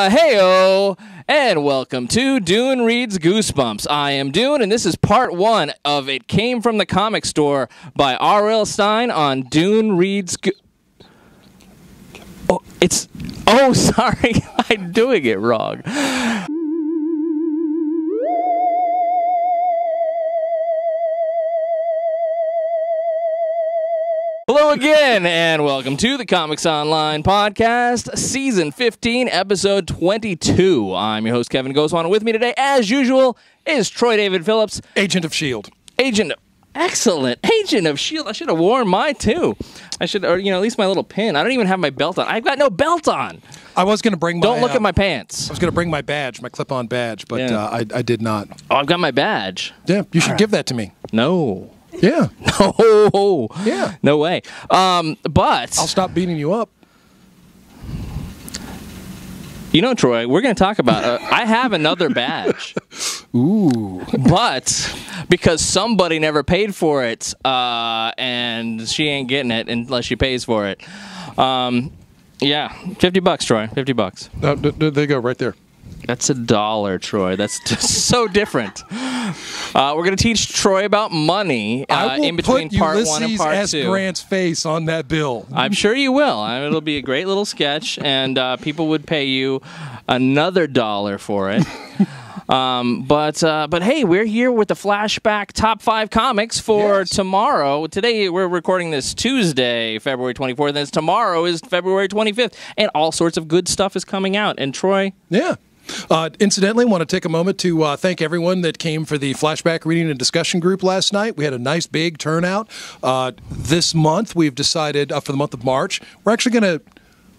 Heyo, and welcome to Dune Reads Goosebumps. I am Dune, and this is part one of It Came From the Comic Store by R.L. Stine on Dune Reads sorry, I'm doing it wrong. Hello again, and welcome to the Comics Online podcast, Season 15, Episode 22. I'm your host, Kevin Gaussoin. With me today, as usual, is Troy David Phillips. Agent of S.H.E.I.L.D. Excellent. Agent of S.H.E.I.L.D. I should have worn mine, too. I should, or, at least my little pin. I don't even have my belt on. I've got no belt on. I was going to bring my... Don't look at my pants. I was going to bring my badge, my clip-on badge, but I did not. Oh, I've got my badge. Yeah, you should give that to me. No. Yeah. No. Yeah. No way. But... I'll stop beating you up. Troy, we're going to talk about... I have another badge. Ooh. But because somebody never paid for it, and she ain't getting it unless she pays for it. Yeah, $50, Troy. $50. There you go, right there. That's $1, Troy. That's just so different. We're going to teach Troy about money in between part one and part S. two. Grant's face on that bill. I'm sure you will. It'll be a great little sketch, and people would pay you another $1 for it. But hey, we're here with the Flashback Top 5 Comics for tomorrow. Today, we're recording this Tuesday, February 24th, and tomorrow is February 25th, and all sorts of good stuff is coming out. And Troy? Yeah. Incidentally, I want to take a moment to thank everyone that came for the Flashback Reading and Discussion Group last night. We had a nice big turnout. This month, we've decided, for the month of March, we're actually going to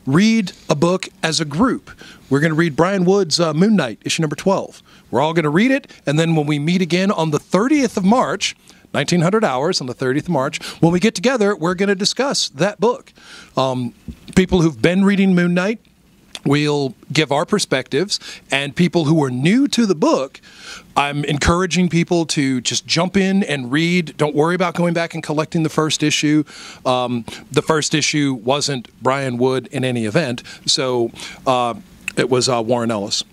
read a book as a group. We're going to read Brian Wood's Moon Knight, issue number 12. We're all going to read it, and then when we meet again on the 30th of March, 1900 hours on the 30th of March, when we get together, we're going to discuss that book. People who've been reading Moon Knight, we'll give our perspectives, and people who are new to the book, I'm encouraging people to just jump in and read. Don't worry about going back and collecting the first issue. The first issue wasn't Brian Wood in any event, so it was Warren Ellis.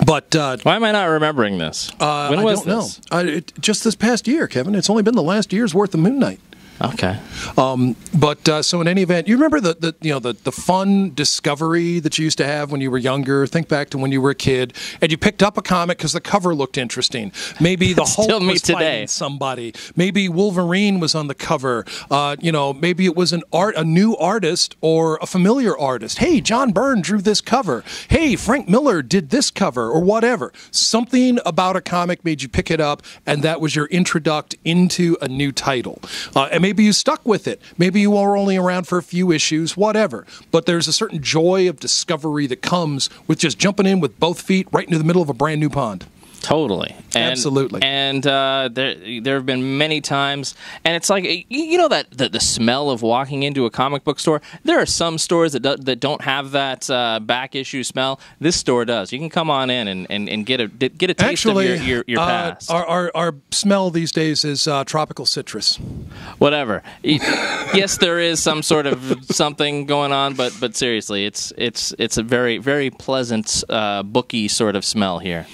But why am I not remembering this? When was this? I don't know. Just this past year, Kevin. It's only been the last year's worth of Moon Knight. Okay. So in any event, you remember the fun discovery that you used to have when you were younger? Think back to when you were a kid, and you picked up a comic because the cover looked interesting. Maybe the Hulk was fighting somebody. Maybe Wolverine was on the cover. Maybe it was a new artist or a familiar artist. Hey, John Byrne drew this cover. Hey, Frank Miller did this cover, or whatever. Something about a comic made you pick it up, and that was your introduction into a new title. And maybe you stuck with it. Maybe you were only around for a few issues, whatever. But there's a certain joy of discovery that comes with just jumping in with both feet right into the middle of a brand new pond. Totally. Absolutely. And there have been many times, and it's like, that the smell of walking into a comic book store. There are some stores that don't have that back issue smell. This store does. You can come on in and get a taste of your past. Our smell these days is tropical citrus. Whatever. Yes, there is some sort of something going on, but seriously, it's a very, very pleasant booky sort of smell here.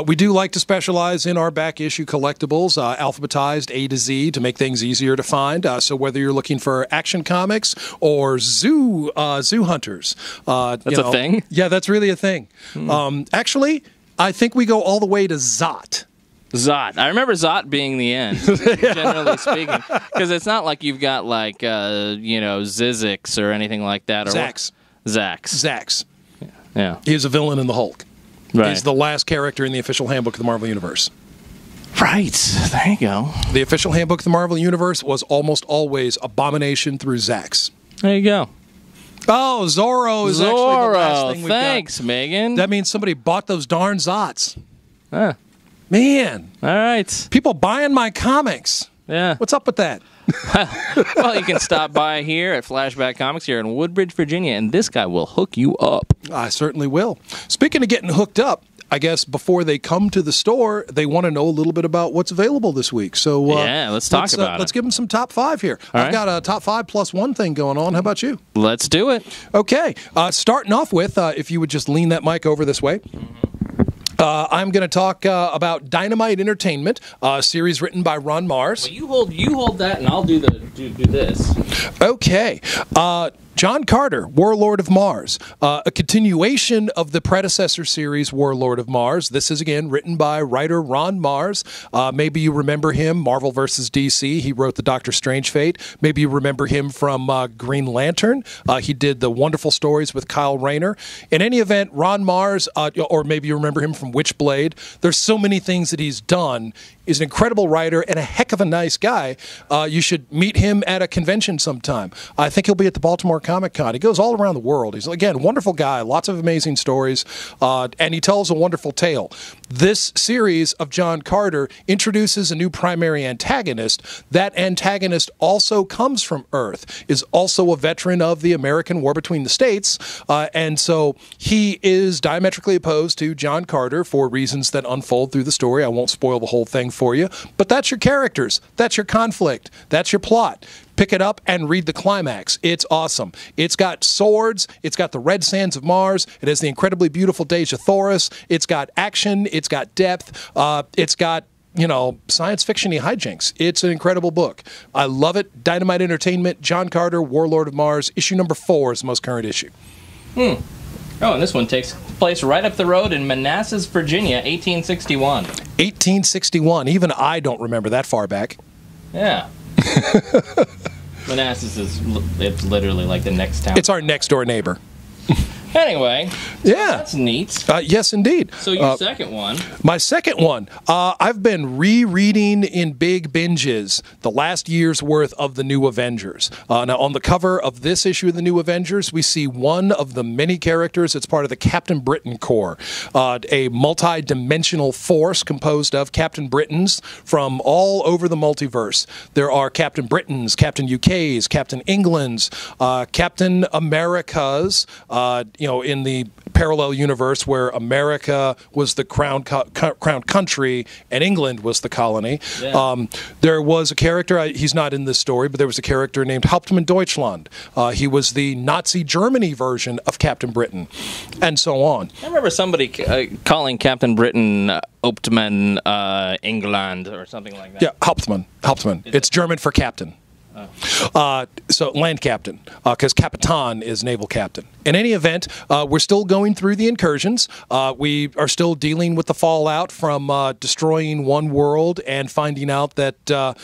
We do like to specialize in our back issue collectibles, alphabetized A to Z to make things easier to find. So whether you're looking for Action Comics or Zoo Hunters. That's a thing? Yeah, that's really a thing. Actually, I think we go all the way to Zot. Zot. I remember Zot being the end, generally speaking. Because it's not like you've got, Zizix or anything like that. Or Zax. Yeah. He was a villain in the Hulk. Right. He's the last character in the official handbook of the Marvel Universe. Right. There you go. The official handbook of the Marvel Universe was almost always Abomination through Zax. There you go. Oh, Zorro is actually the last thing we got. Thanks, Megan. That means somebody bought those darn Zots. Huh. Man. All right. People buying my comics. Yeah. What's up with that? Well, you can stop by here at Flashback Comics here in Woodbridge, Virginia, and this guy will hook you up. I certainly will. Speaking of getting hooked up, I guess before they come to the store, they want to know a little bit about what's available this week. So yeah, let's talk about it. Let's give them some top 5 here. All I've right. got a top 5 plus 1 thing going on. How about you? Let's do it. Okay. Starting off with, if you would just lean that mic over this way. I'm going to talk about Dynamite Entertainment, a series written by Ron Mars. Well, you hold that, and I'll do this. Okay. John Carter, Warlord of Mars, a continuation of the predecessor series, Warlord of Mars. This is, again, written by writer Ron Mars. Maybe you remember him, Marvel vs. DC. He wrote the Doctor Strange Fate. Maybe you remember him from Green Lantern. He did the wonderful stories with Kyle Rayner. In any event, Ron Mars, or maybe you remember him from Witchblade. There's so many things that he's done. He's an incredible writer and a heck of a nice guy. You should meet him at a convention sometime. I think he'll be at the Baltimore Comic Con. He goes all around the world. He's, again, a wonderful guy, lots of amazing stories, and he tells a wonderful tale. This series of John Carter introduces a new primary antagonist. That antagonist also comes from Earth, is also a veteran of the American War Between the States, and so he is diametrically opposed to John Carter for reasons that unfold through the story. I won't spoil the whole thing for you, but that's your characters, that's your conflict, that's your plot. Pick it up and read the climax. It's awesome. It's got swords. It's got the red sands of Mars. It has the incredibly beautiful Deja Thoris. It's got action. It's got depth. It's got, science fiction-y hijinks. It's an incredible book. I love it. Dynamite Entertainment, John Carter, Warlord of Mars. Issue number 4 is the most current issue. Oh, and this one takes place right up the road in Manassas, Virginia, 1861. 1861. Even I don't remember that far back. Yeah. Manassas it's literally like the next town. It's our next door neighbor. Anyway, yeah, that's neat. Yes, indeed. So your second one. My second one, I've been rereading in big binges the last year's worth of the New Avengers. Now, on the cover of this issue of the New Avengers, we see one of the many characters. It's part of the Captain Britain Corps, a multi-dimensional force composed of Captain Britons from all over the multiverse. There are Captain Britons, Captain UKs, Captain Englands, Captain Americas, in the parallel universe where America was the crown country and England was the colony. Yeah. There was a character, he's not in this story, but there was a character named Hauptmann Deutschland. He was the Nazi Germany version of Captain Britain, and so on. I remember somebody calling Captain Britain Hauptmann England or something like that. Yeah, Hauptmann. It's German for captain. So land captain, because Capitan is naval captain. In any event, we're still going through the incursions. We are still dealing with the fallout from destroying one world and finding out that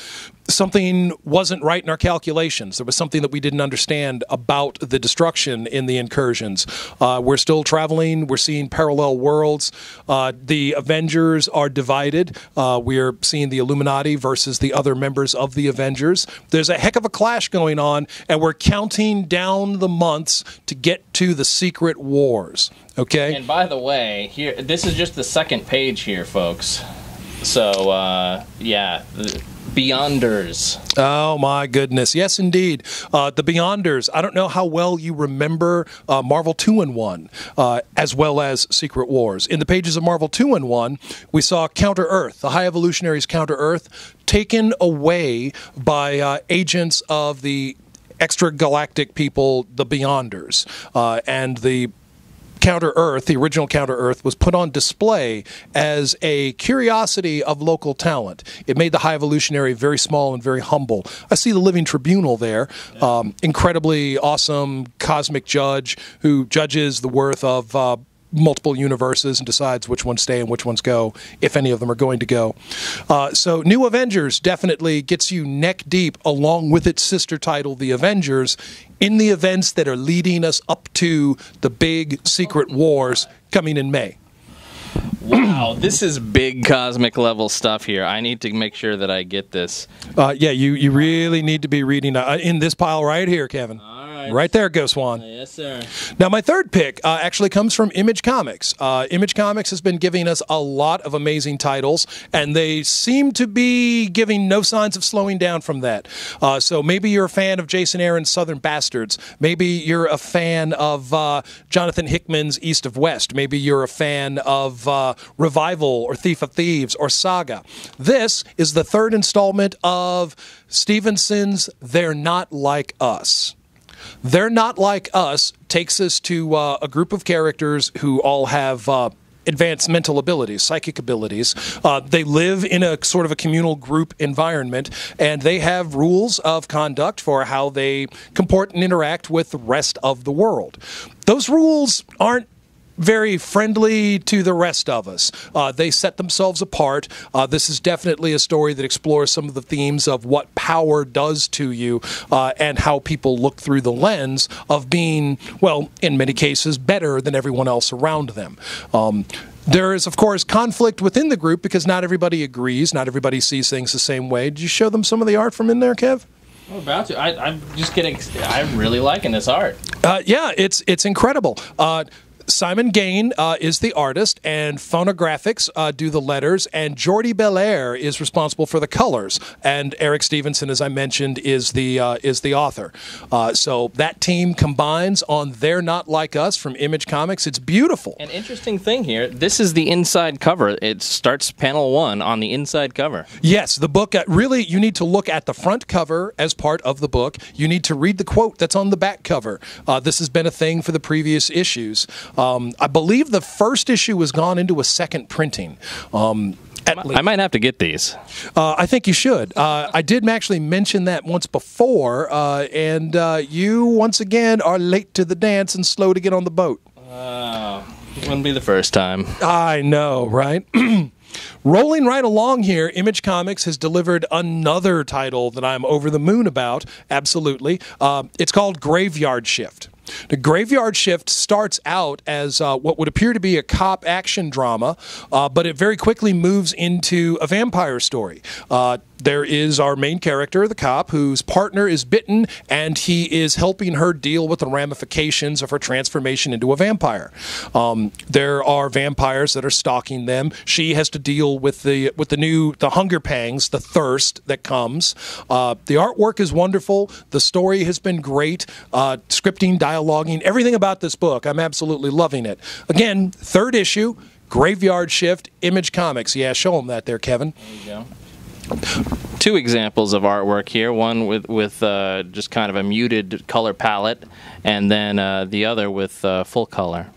something wasn't right in our calculations. There was something that we didn't understand about the destruction in the incursions. We're still traveling. We're seeing parallel worlds. The Avengers are divided. We're seeing the Illuminati versus the other members of the Avengers. There's a heck of a clash going on, and we're counting down the months to get to the Secret Wars. Okay? And by the way, here this is just the second page here, folks. So, yeah, Beyonders. Oh, my goodness. Yes, indeed. The Beyonders. I don't know how well you remember Marvel 2-in-1, as well as Secret Wars. In the pages of Marvel 2-in-1, we saw Counter-Earth, the High Evolutionaries Counter-Earth, taken away by agents of the extragalactic people, the Beyonders. And the Counter-Earth, the original Counter-Earth, was put on display as a curiosity of local talent. It made the High Evolutionary very small and very humble. I see the Living Tribunal there, incredibly awesome cosmic judge who judges the worth of multiple universes and decides which ones stay and which ones go, if any of them are going to go. So New Avengers definitely gets you neck deep, along with its sister title, The Avengers, in the events that are leading us up to the big Secret Wars coming in May. Wow, this is big cosmic level stuff here. I need to make sure that I get this. Yeah, you really need to be reading in this pile right here, Kevin. All right. Right there, Gaussoin. Yes, sir. Now, my third pick actually comes from Image Comics. Image Comics has been giving us a lot of amazing titles, and they seem to be giving no signs of slowing down from that. So maybe you're a fan of Jason Aaron's Southern Bastards. Maybe you're a fan of Jonathan Hickman's East of West. Maybe you're a fan of Revival or Thief of Thieves or Saga. This is the third installment of Stevenson's They're Not Like Us. They're Not Like Us takes us to a group of characters who all have advanced mental abilities, psychic abilities. They live in a sort of a communal group environment, and they have rules of conduct for how they comport and interact with the rest of the world. Those rules aren't very friendly to the rest of us. They set themselves apart. This is definitely a story that explores some of the themes of what power does to you and how people look through the lens of being, well, in many cases, better than everyone else around them. There is, of course, conflict within the group because not everybody agrees. Not everybody sees things the same way. Did you show them some of the art from in there, Kev? I'm about to. I'm just getting. I'm really liking this art. Yeah, it's incredible. Simon Gain is the artist, and Phonographics do the letters, and Jordi Belair is responsible for the colors, and Eric Stevenson, as I mentioned, is the author. So that team combines on They're Not Like Us from Image Comics. It's beautiful. An interesting thing here, this is the inside cover. It starts panel 1 on the inside cover. Yes, the book, really, you need to look at the front cover as part of the book. You need to read the quote that's on the back cover. This has been a thing for the previous issues. I believe the first issue has gone into a second printing. I might have to get these. I think you should. I did actually mention that once before, and you, once again, are late to the dance and slow to get on the boat. It wouldn't be the first time. I know, right? Rolling right along here, Image Comics has delivered another title that I'm over the moon about, absolutely. It's called Graveyard Shift. The Graveyard Shift starts out as what would appear to be a cop action drama, but it very quickly moves into a vampire story. There is our main character, the cop, whose partner is bitten, and he is helping her deal with the ramifications of her transformation into a vampire. There are vampires that are stalking them. She has to deal with the hunger pangs, the thirst that comes. The artwork is wonderful. The story has been great. Scripting, dialoguing, everything about this book, I'm absolutely loving it. Again, third issue, Graveyard Shift, Image Comics. Yeah, show them that there, Kevin. There you go. Two examples of artwork here, one with just kind of a muted color palette, and then the other with full color.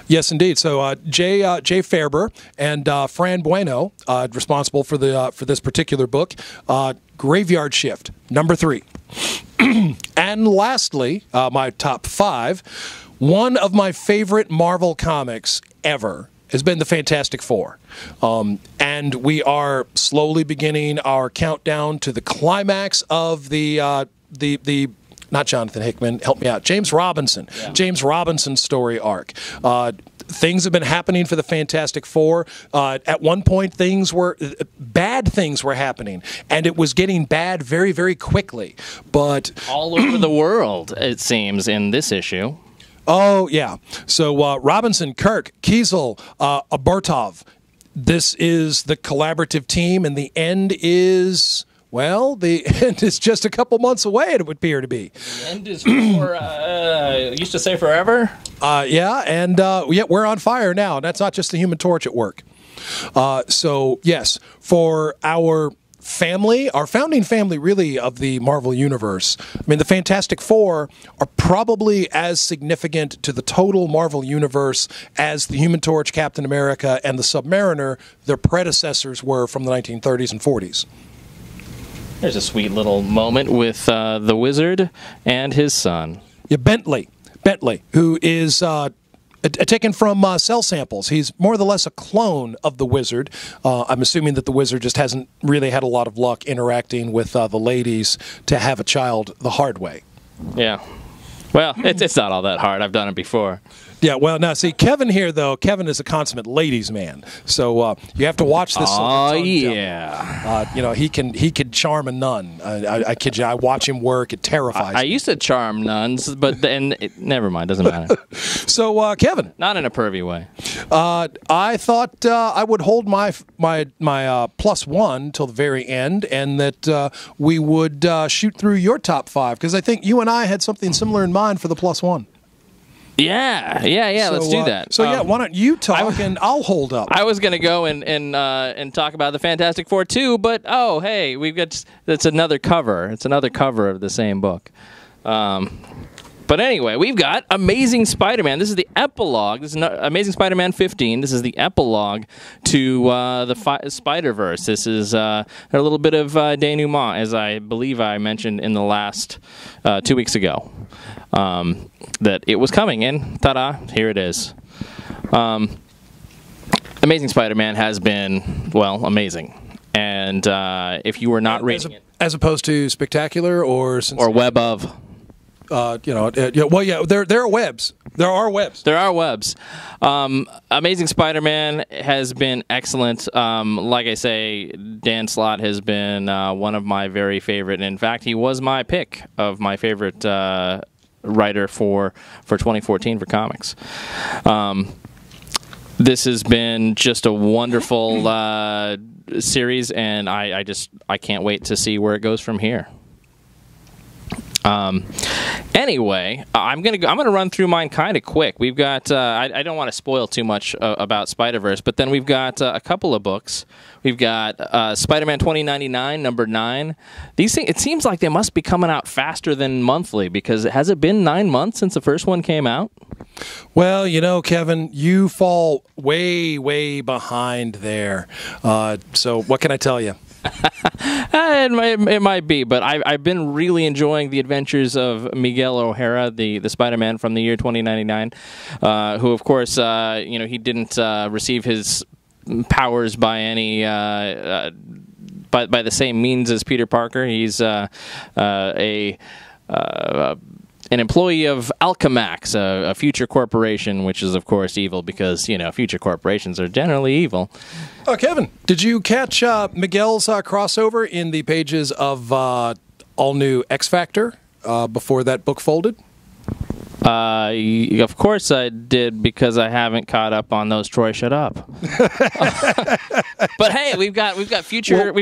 Yes, indeed. So Jay Faerber and Fran Bueno, responsible for this particular book. Graveyard Shift, number 3. And lastly, my top 5, one of my favorite Marvel comics ever has been the Fantastic Four. And we are slowly beginning our countdown to the climax of the not Jonathan Hickman, help me out, James Robinson. Yeah. James Robinson's story arc. Things have been happening for the Fantastic Four. At one point, bad things were happening, and it was getting bad very, very quickly. But all over the world, it seems, in this issue. Oh, yeah. So Robinson, Kirk, Kiesel, Abertov. This is the collaborative team, and the end is... Well, the end is just a couple months away, it would appear to be. The end is for, used to say forever? Yeah, and we're on fire now. That's not just the Human Torch at work. So, yes, for our family, our founding family, really, of the Marvel Universe, I mean, the Fantastic Four are probably as significant to the total Marvel Universe as the Human Torch, Captain America, and the Submariner, their predecessors were from the 1930s and 40s. There's a sweet little moment with the Wizard and his son. Yeah, Bentley, who is taken from cell samples. He's more or less a clone of the Wizard. I'm assuming that the Wizard just hasn't really had a lot of luck interacting with the ladies to have a child the hard way. Yeah. Well, it's not all that hard. I've done it before. Yeah, well, now, see, Kevin here, though, Kevin is a consummate ladies' man. So you have to watch this. Oh, yeah. He can charm a nun. I kid you. I watch him work. It terrifies me. I used to charm nuns, but then, never mind, doesn't matter. So, Kevin. Not in a pervy way. I thought I would hold my +1 till the very end, and that we would shoot through your top 5, because I think you and I had something similar in mind for the +1. Yeah. So, let's do that. So why don't you talk and I'll hold up. I was going to go and talk about the Fantastic Four too, but hey, that's another cover. It's another cover of the same book. But anyway, we've got Amazing Spider-Man. This is the epilogue. This is Amazing Spider-Man 15. This is the epilogue to the Spider-Verse. This is a little bit of denouement, as I believe I mentioned in the last 2 weeks ago, that it was coming, and ta-da, here it is. Amazing Spider-Man has been, well, amazing. And if you were not reading it... As opposed to spectacular or web of... there are webs. There are webs. There are webs. Amazing Spider-Man has been excellent. Like I say, Dan Slott has been one of my very favorite. In fact, he was my pick of my favorite writer for 2014 for comics. This has been just a wonderful series, and I can't wait to see where it goes from here. Anyway, I'm gonna run through mine kind of quick. We've got I don't want to spoil too much about Spider-Verse, but then we've got a couple of books. We've got Spider-Man 2099 number 9. These things, it seems like they must be coming out faster than monthly, because has it been 9 months since the first one came out? Well, Kevin, you fall way behind there. So what can I tell you? It might be, but I've been really enjoying the adventures of Miguel O'Hara, the Spider-Man from the year 2099, who, of course, he didn't receive his powers by any by the same means as Peter Parker. He's an employee of Alchemax, a future corporation, which is, of course, evil because, future corporations are generally evil. Oh, Kevin, did you catch Miguel's crossover in the pages of All New X Factor before that book folded? Of course I did, because I haven't caught up on those. Troy, shut up. But hey, we've got future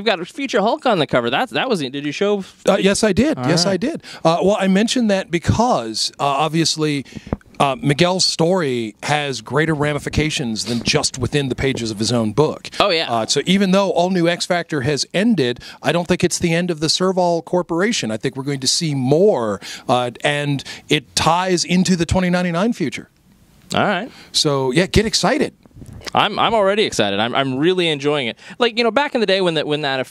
Hulk on the cover. That was it. Did you show? Yes, I did. All yes, right. I did. Well, I mentioned that because obviously Miguel's story has greater ramifications than just within the pages of his own book. Oh, yeah. So even though All New X Factor has ended, I don't think it's the end of the Serval Corporation. I think we're going to see more, and it ties into the 2099 future. All right. So, yeah, get excited. I'm already excited. I'm really enjoying it. Like, back in the day when that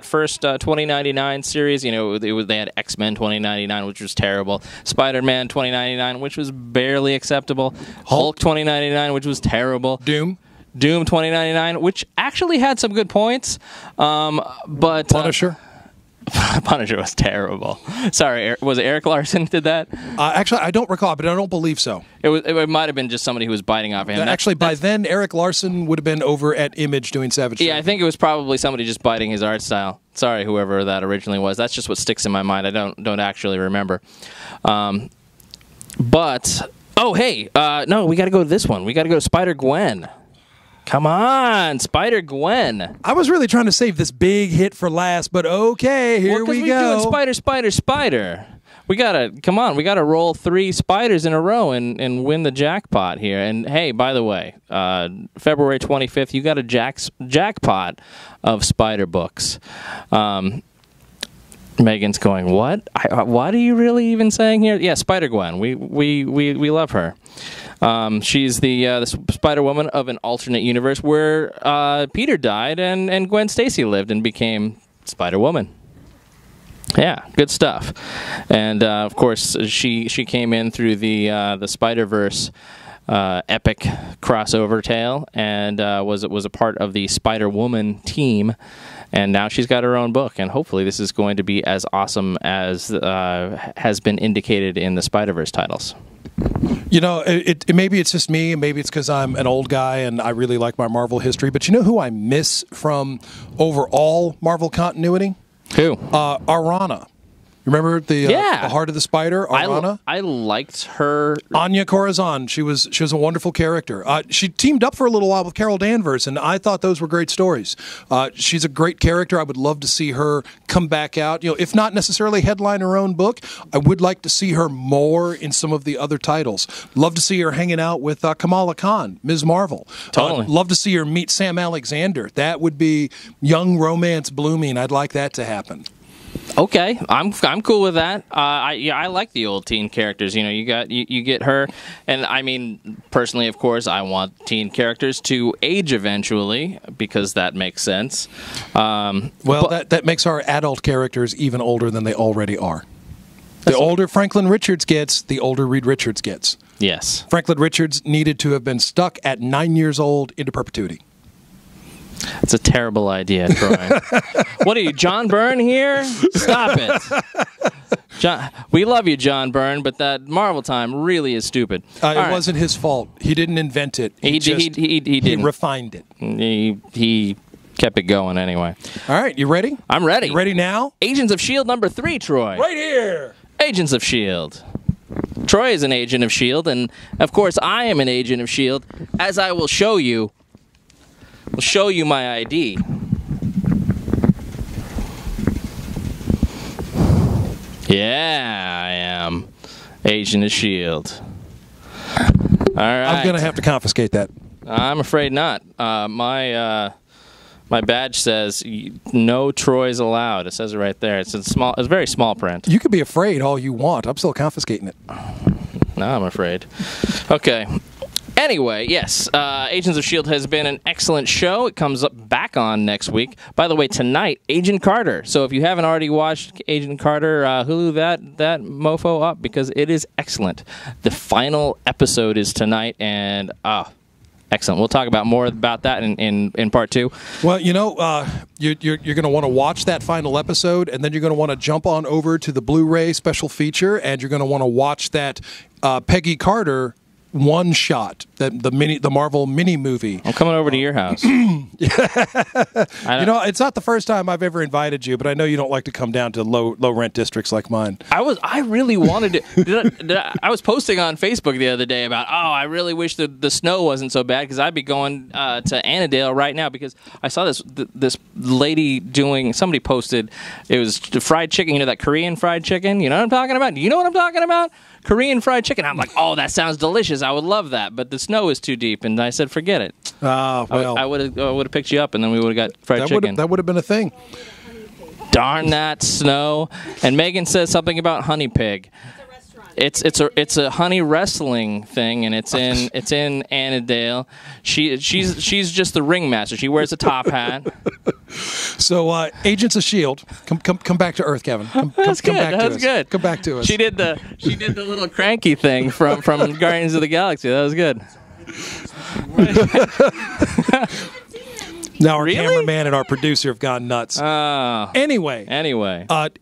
first 2099 series, they had X-Men 2099, which was terrible. Spider-Man 2099, which was barely acceptable. Hulk 2099, which was terrible. Doom 2099, which actually had some good points. But Punisher. Punisher was terrible. Sorry, was it Eric Larson did that? Actually, I don't recall, but I don't believe so. It might have been just somebody who was biting off him. By then, Eric Larson would have been over at Image doing Savage. Yeah, I think it was probably somebody just biting his art style. Sorry, whoever that originally was. That's just what sticks in my mind. I don't actually remember. But hey, no, we got to go to this one. We got to go to Spider-Gwen. Come on, Spider-Gwen. I was really trying to save this big hit for last, but okay, here we go. We're doing Spider. We gotta roll 3 spiders in a row and win the jackpot here. And hey, by the way, February 25th, you got a jackpot of Spider books. Megan's going, what? What are you really even saying here? Yeah, Spider-Gwen. We love her. She's the Spider-Woman of an alternate universe where Peter died and Gwen Stacy lived and became Spider-Woman. Yeah, good stuff. And of course, she came in through the Spider-Verse epic crossover tale and was a part of the Spider-Woman team. And now she's got her own book, and hopefully this is going to be as awesome as has been indicated in the Spider-Verse titles. You know, maybe it's just me, and maybe it's because I'm an old guy and I really like my Marvel history. But you know who I miss from overall Marvel continuity? Who? Arana. Remember the Heart of the Spider, Arana? I liked her. Anya Corazon. She was a wonderful character. She teamed up for a little while with Carol Danvers, and I thought those were great stories. She's a great character. I would love to see her come back out. You know, if not necessarily headline her own book, I would like to see her more in some of the other titles. Love to see her hanging out with Kamala Khan, Ms. Marvel. Totally. Love to see her meet Sam Alexander. That would be young romance blooming. I'd like that to happen. Okay, I'm cool with that. I like the old teen characters. You know, you get her, and I mean, personally, of course, I want teen characters to age eventually because that makes sense. That makes our adult characters even older than they already are. The older Franklin Richards gets, the older Reed Richards gets. Yes, Franklin Richards needed to have been stuck at 9 years old into perpetuity. It's a terrible idea, Troy. What are you, John Byrne here? Stop it. We love you, John Byrne, but that Marvel time really is stupid. It wasn't his fault. He didn't invent it. He refined it. He kept it going anyway. All right, you ready? I'm ready. You ready now? Agents of S.H.I.E.L.D. number 3, Troy. Right here. Agents of S.H.I.E.L.D. Troy is an agent of S.H.I.E.L.D., and of course I am an agent of S.H.I.E.L.D., as I will show you. I'll show you my ID. Yeah, I am Agent of S.H.I.E.L.D. All right. I'm going to have to confiscate that. I'm afraid not. My badge says no Troys allowed. It says it right there. It's very small print. You could be afraid all you want. I'm still confiscating it. No, I'm afraid. Okay. Anyway, yes, Agents of S.H.I.E.L.D. has been an excellent show. It comes up back on next week. By the way, tonight, Agent Carter. So if you haven't already watched Agent Carter, Hulu that mofo up because it is excellent. The final episode is tonight, and excellent. We'll talk about more about that in part 2. Well, you know, you're going to want to watch that final episode, and then you're going to want to jump on over to the Blu-ray special feature, and you're going to want to watch that Peggy Carter one shot, the Marvel mini movie. I'm coming over to your house. You know, it's not the first time I've ever invited you, but I know you don't like to come down to low rent districts like mine. I really wanted to. I was posting on Facebook the other day about, I really wish the snow wasn't so bad because I'd be going to Annandale right now because I saw this lady doing. Somebody posted it was fried chicken. You know that Korean fried chicken. You know what I'm talking about? Do you know what I'm talking about? Korean fried chicken. I'm like, that sounds delicious. I would love that, but the snow is too deep, and I said, forget it. Well, I would have picked you up, and then we would have got fried chicken. That would have been a thing. Darn that snow! And Megan says something about Honey Pig. It's a honey wrestling thing, and it's in Annandale. She's just the ringmaster. She wears a top hat. So, Agents of S.H.I.E.L.D., come back to Earth, Kevin. That's good. That's good. Come back to us. She did the little cranky thing from Guardians of the Galaxy. That was good. Now our cameraman and our producer have gone nuts. Anyway,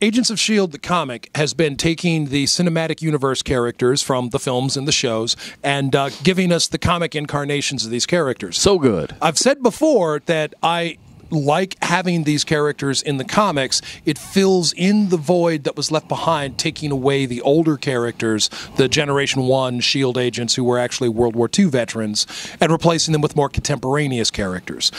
Agents of S.H.I.E.L.D., the comic, has been taking the cinematic universe characters from the films and the shows and giving us the comic incarnations of these characters. So good. I've said before that I like having these characters in the comics. It fills in the void that was left behind, taking away the older characters, the Generation 1 S.H.I.E.L.D. agents who were actually World War II veterans, and replacing them with more contemporaneous characters.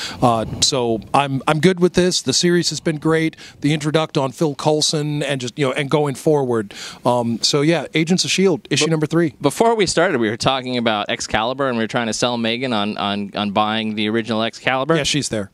So I'm good with this. The series has been great. The introduction on Phil Coulson and going forward. So yeah, Agents of S.H.I.E.L.D. issue number 3. Before we started, we were talking about Excalibur, and we were trying to sell Megan on buying the original Excalibur. Yeah, she's there.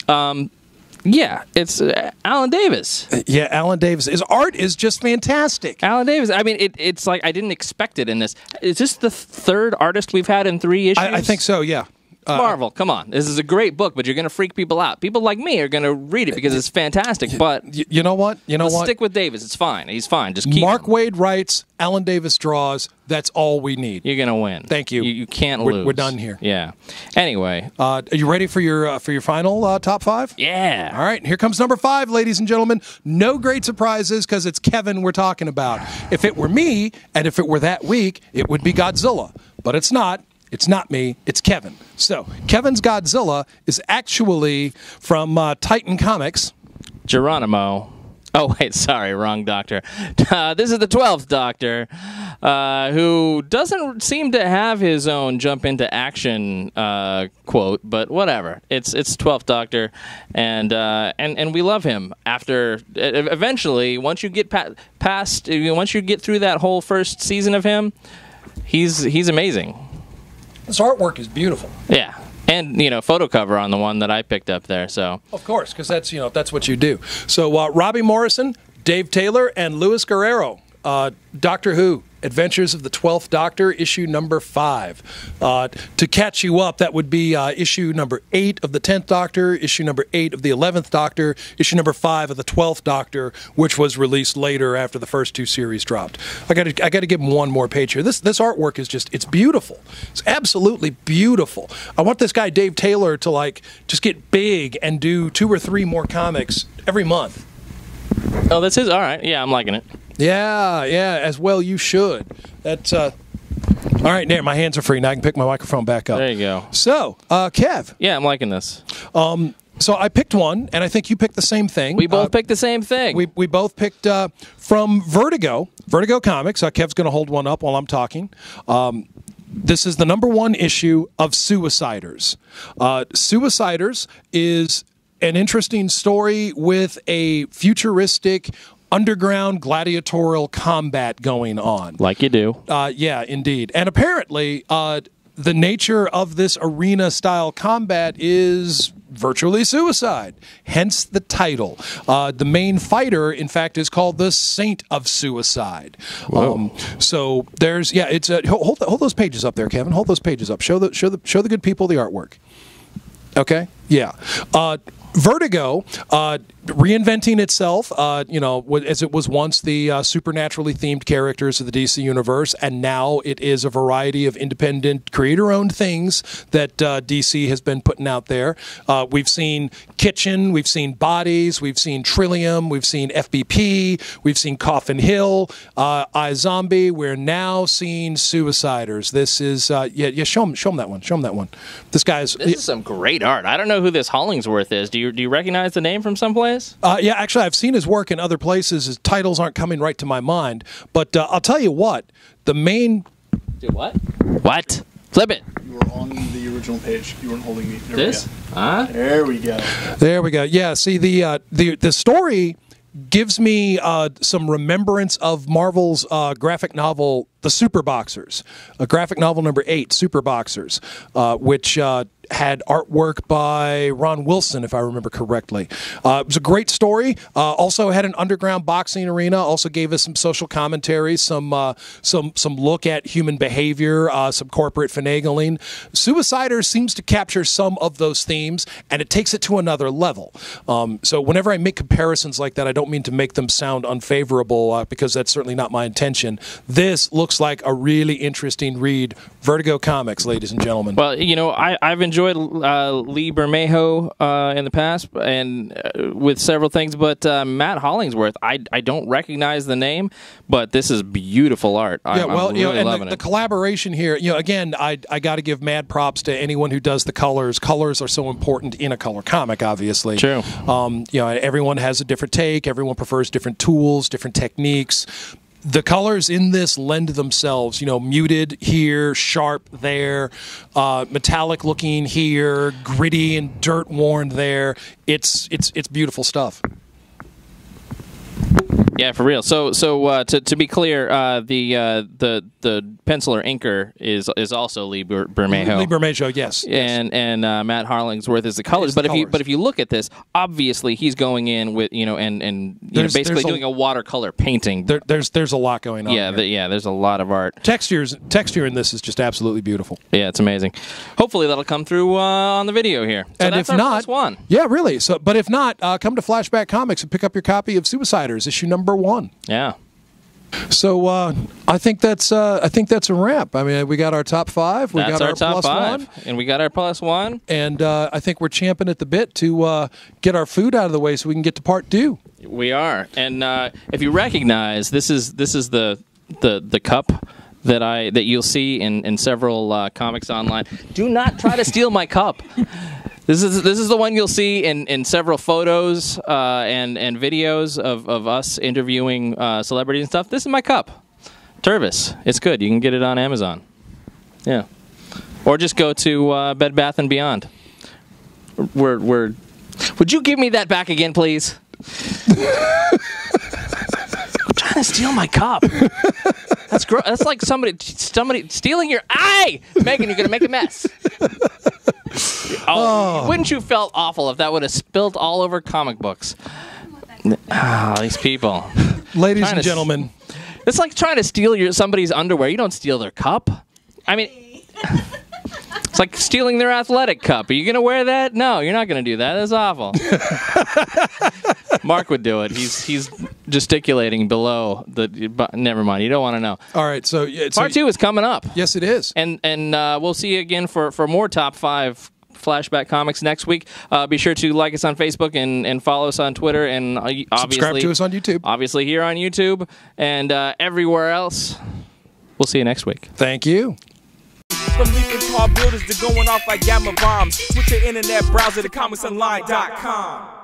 Yeah, it's Alan Davis. Yeah, Alan Davis. His art is just fantastic. Alan Davis. I mean, it's like I didn't expect it in this. Is this the third artist we've had in 3 issues? I think so, yeah. Marvel, come on. This is a great book, but you're going to freak people out. People like me are going to read it because it's fantastic, but... You know what? Stick with Davis. It's fine. He's fine. Just keep Mark him. Waid writes, Alan Davis draws. That's all we need. You're going to win. Thank you. You can't lose. We're done here. Yeah. Anyway. Are you ready for your final top 5? Yeah. All right. Here comes number 5, ladies and gentlemen. No great surprises because it's Kevin we're talking about. If it were me, and if it were that week, it would be Godzilla. But it's not. It's not me, it's Kevin. So, Kevin's Godzilla is actually from Titan Comics. Geronimo. Oh, wait, sorry, wrong doctor. This is the 12th Doctor, who doesn't seem to have his own jump into action quote, but whatever. It's 12th Doctor, and we love him. After eventually, once you get once you get through that whole first season of him, he's amazing. This artwork is beautiful. Yeah. And, photo cover on the one that I picked up there, so. Of course, because that's, that's what you do. So, Robbie Morrison, Dave Taylor, and Luis Guerrero. Doctor Who, Adventures of the 12th Doctor, issue number 5. To catch you up, that would be issue number 8 of the 10th Doctor, issue number 8 of the 11th Doctor, issue number 5 of the 12th Doctor, which was released later after the first 2 series dropped. I got to give him one more page here. This artwork is it's beautiful. It's absolutely beautiful. I want this guy Dave Taylor to just get big and do 2 or 3 more comics every month. Oh, that's his. All right. Yeah, I'm liking it. Yeah, as well you should. That's all right. There, my hands are free now. I can pick my microphone back up. There you go. So, Kev. Yeah, I'm liking this. So I picked one, and I think you picked the same thing. We both picked the same thing. We both picked from Vertigo Comics. Kev's going to hold one up while I'm talking. This is the number 1 issue of Suiciders. Suiciders is an interesting story with a futuristic underground gladiatorial combat going on. Like you do. Yeah, indeed. And apparently, the nature of this arena-style combat is virtually suicide, hence the title. The main fighter, in fact, is called the Saint of Suicide. So there's, it's hold those pages up there, Kevin. Hold those pages up. Show the good people the artwork. Okay? Yeah. Vertigo, reinventing itself, as it was once the supernaturally themed characters of the DC Universe, and now it is a variety of independent, creator-owned things that DC has been putting out there. We've seen Kitchen, we've seen Bodies, we've seen Trillium, we've seen FBP, we've seen Coffin Hill, iZombie. We're now seeing Suiciders. This is, show them that one. Show them that one. This is some great art. I don't know who this Hollingsworth is. Do you recognize the name from someplace? Yeah, actually, I've seen his work in other places. His titles aren't coming right to my mind. But I'll tell you what, the main... Do what? What? Flip it. You were on the original page. You weren't holding me. There this? There we go. There we go. Yeah, see, the story gives me some remembrance of Marvel's graphic novel, The Super Boxers, graphic novel number 8, Super Boxers, which had artwork by Ron Wilson, if I remember correctly. It was a great story. Also had an underground boxing arena. Also gave us some social commentary, some look at human behavior, some corporate finagling. Suiciders seems to capture some of those themes, and it takes it to another level. So whenever I make comparisons like that, I don't mean to make them sound unfavorable, because that's certainly not my intention. This looks like a really interesting read. Vertigo Comics, ladies and gentlemen. Well, I've enjoyed Lee Bermejo in the past and with several things, but Matt Hollingsworth, I don't recognize the name, but this is beautiful art. I'm really loving it. The collaboration here, again, I got to give mad props to anyone who does the colors. Colors are so important in a color comic, obviously. True. Everyone has a different take. Everyone prefers different tools, different techniques. The colors in this lend themselves, muted here, sharp there, metallic looking here, gritty and dirt worn there. It's beautiful stuff. Yeah, for real. So to be clear, the penciler inker is also Lee Bermejo. Lee Bermejo, yes. And Matt Harlingsworth is the colors. But if you look at this, obviously he's going in with basically doing a watercolor painting. There's a lot going on. Yeah, there's a lot of art. Texture in this is just absolutely beautiful. Yeah, it's amazing. Hopefully that'll come through on the video here. So and that's if not, +1. Yeah, really. So, but if not, come to Flashback Comics and pick up your copy of Suiciders, issue number 1. Yeah. So I think that's a wrap. I mean, we got our top 5. We That's got our top +1, and we got our +1. and I think we're champing at the bit to get our food out of the way so we can get to part 2. We are, and if you recognize, this is the cup that you'll see in several comics online. Do not try to steal my cup. This is the one you'll see in several photos and videos of us interviewing celebrities and stuff. This is my cup, Tervis. It's good. You can get it on Amazon. Yeah, or just go to Bed Bath & Beyond. Would you give me that back again, please? I'm trying to steal my cup. That's like somebody stealing your eye. Megan, you're gonna make a mess. Wouldn't you felt awful if that would have spilled all over comic books? These people. Ladies and gentlemen. It's like trying to steal somebody's underwear. You don't steal their cup. I mean, it's like stealing their athletic cup. Are you going to wear that? No, you're not going to do that. That's awful. Marc would do it. He's gesticulating below the. Never mind. You don't want to know. All right. So part 2 is coming up. Yes, it is. And we'll see you again for more top 5 Flashback Comics next week. Be sure to like us on Facebook and follow us on Twitter, and obviously subscribe to us on YouTube. Obviously here on YouTube and everywhere else. We'll see you next week. Thank you. From leaping tall buildings to going off like gamma bombs. Switch your internet browser to ComicsOnline.com.